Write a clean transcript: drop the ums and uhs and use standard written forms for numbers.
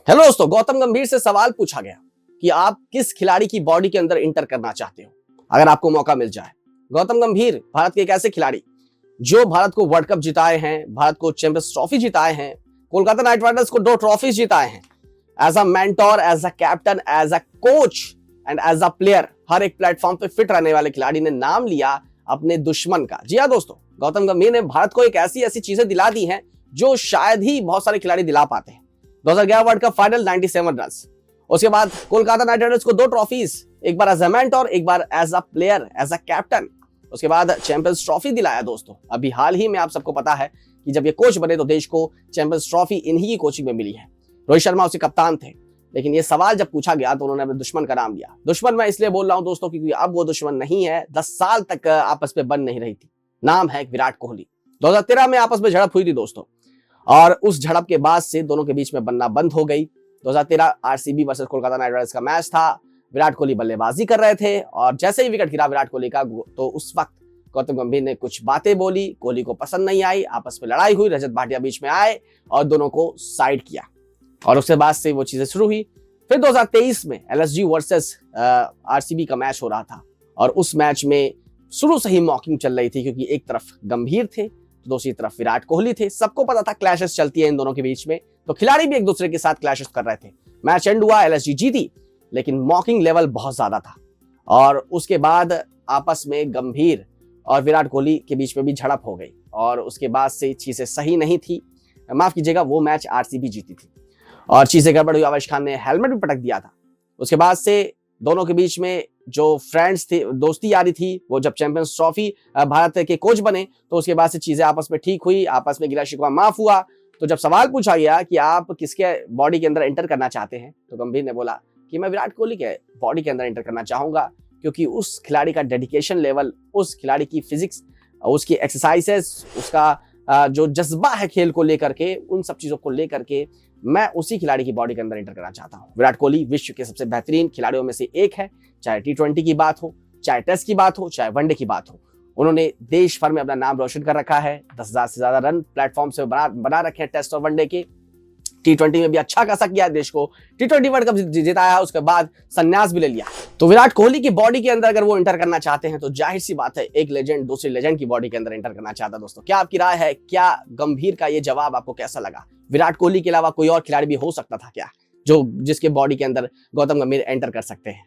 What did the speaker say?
Hello दोस्तों, गौतम गंभीर से सवाल पूछा गया कि आप किस खिलाड़ी की बॉडी के अंदर इंटर करना चाहते हो अगर आपको मौका मिल जाए। गौतम गंभीर भारत के एक ऐसे खिलाड़ी जो भारत को वर्ल्ड कप जिताए हैं, भारत को चैंपियंस ट्रॉफी जिताए हैं, कोलकाता नाइट राइडर्स को 2 ट्रॉफीज जिताए हैं। As a mentor, as a captain, as a coach and as a player, हर एक प्लेटफॉर्म पे फिट रहने वाले खिलाड़ी ने नाम लिया अपने दुश्मन का। जी हाँ दोस्तों, गौतम गंभीर ने भारत को एक ऐसी ऐसी चीजें दिला दी हैं जो शायद ही बहुत सारे खिलाड़ी दिला पाते हैं। 2011 वर्ल्ड कप फाइनल 97 रन, उसके बाद कोलकाता नाइट राइडर्स को 2 ट्रॉफीज, एक बार एज अ मेंटर, एक बार as a player, as a captain. उसके बाद चैंपियंस ट्रॉफी दिलाया दोस्तों। अभी हाल ही में आप सबको पता है कि जब ये कोच बने तो देश को चैंपियंस ट्रॉफी इन्हीं की कोचिंग में मिली है। रोहित शर्मा उसके कप्तान थे, लेकिन ये सवाल जब पूछा गया तो उन्होंने अपने दुश्मन का नाम लिया। दुश्मन मैं इसलिए बोल रहा हूं दोस्तों क्योंकि अब वो दुश्मन नहीं है, 10 साल तक आपस में बन नहीं रही थी। नाम है विराट कोहली। 2013 में आपस में झड़प हुई थी दोस्तों, और उस झड़प के बाद से दोनों के बीच में बनना बंद हो गई। 2013 RCB versus Kolkata night Riders का मैच था। विराट कोहली बल्लेबाजी कर रहे थे और जैसे ही विकेट गिरा विराट कोहली का, तो उस वक्त गौतम गंभीर ने कुछ बातें बोली, कोहली को पसंद नहीं आई, आपस में लड़ाई हुई, रजत भाटिया बीच में आए और दोनों को साइड किया और उसके बाद से वो चीजें शुरू हुई। फिर 2023 में एलएसजी वर्सेस आरसीबी का मैच हो रहा था और उस मैच में शुरू से ही मॉकिंग चल रही थी क्योंकि एक तरफ गंभीर थे, दूसरी तरफ विराट कोहली थे। सबको पता था क्लैशेस चलती है इन दोनों के बीच में, तो खिलाड़ी भी एक दूसरे के साथ क्लैशेस कर रहे थे। मैच एंड हुआ, एलएसजी जीती, लेकिन मॉकिंग लेवल बहुत ज्यादा था और उसके बाद आपस में गंभीर और विराट कोहली के बीच में भी झड़प हो गई और उसके बाद से चीजें सही नहीं थी। माफ कीजिएगा, वो मैच आरसीबी जीती थी और चीजें गड़बड़ हुई। आवेश खान ने हेलमेट भी पटक दिया था। उसके बाद से दोनों के बीच में जो फ्रेंड्स थे, दोस्ती यारी थी, वो जब चैंपियंस ट्रॉफी भारत के कोच बने तो उसके बाद से चीजें आपस में ठीक हुई, आपस में गिला शिकवा माफ हुआ। तो जब सवाल पूछा गया कि आप किसके बॉडी के अंदर एंटर करना चाहते हैं, तो गंभीर ने बोला कि मैं विराट कोहली के बॉडी के अंदर एंटर करना चाहूंगा क्योंकि उस खिलाड़ी का डेडिकेशन लेवल, उस खिलाड़ी की फिजिक्स, उसकी एक्सरसाइजेस, उसका जो जज्बा है खेल को लेकर के, उन सब चीजों को लेकर के मैं उसी खिलाड़ी की बॉडी के अंदर एंटर करना चाहता हूं। विराट कोहली विश्व के सबसे बेहतरीन खिलाड़ियों में से एक है, चाहे T20 की बात हो, चाहे टेस्ट की बात हो, चाहे वनडे की बात हो। उन्होंने देश भर में अपना नाम रोशन कर रखा है। 10,000 से ज्यादा रन प्लेटफॉर्म से बना रखे हैं टेस्ट और वनडे के। T20 में भी अच्छा खासा किया देश को, T20 वर्ल्ड कप जिताया है, उसके बाद संन्यास भी ले लिया। तो विराट कोहली की बॉडी के अंदर अगर वो एंटर करना चाहते हैं तो जाहिर सी बात है एक लेजेंड दूसरी लेजेंड की बॉडी के अंदर एंटर करना चाहता है। दोस्तों, क्या आपकी राय है? क्या गंभीर का ये जवाब आपको कैसा लगा? विराट कोहली के अलावा कोई और खिलाड़ी भी हो सकता था क्या जिसके बॉडी के अंदर गौतम गंभीर एंटर कर सकते हैं?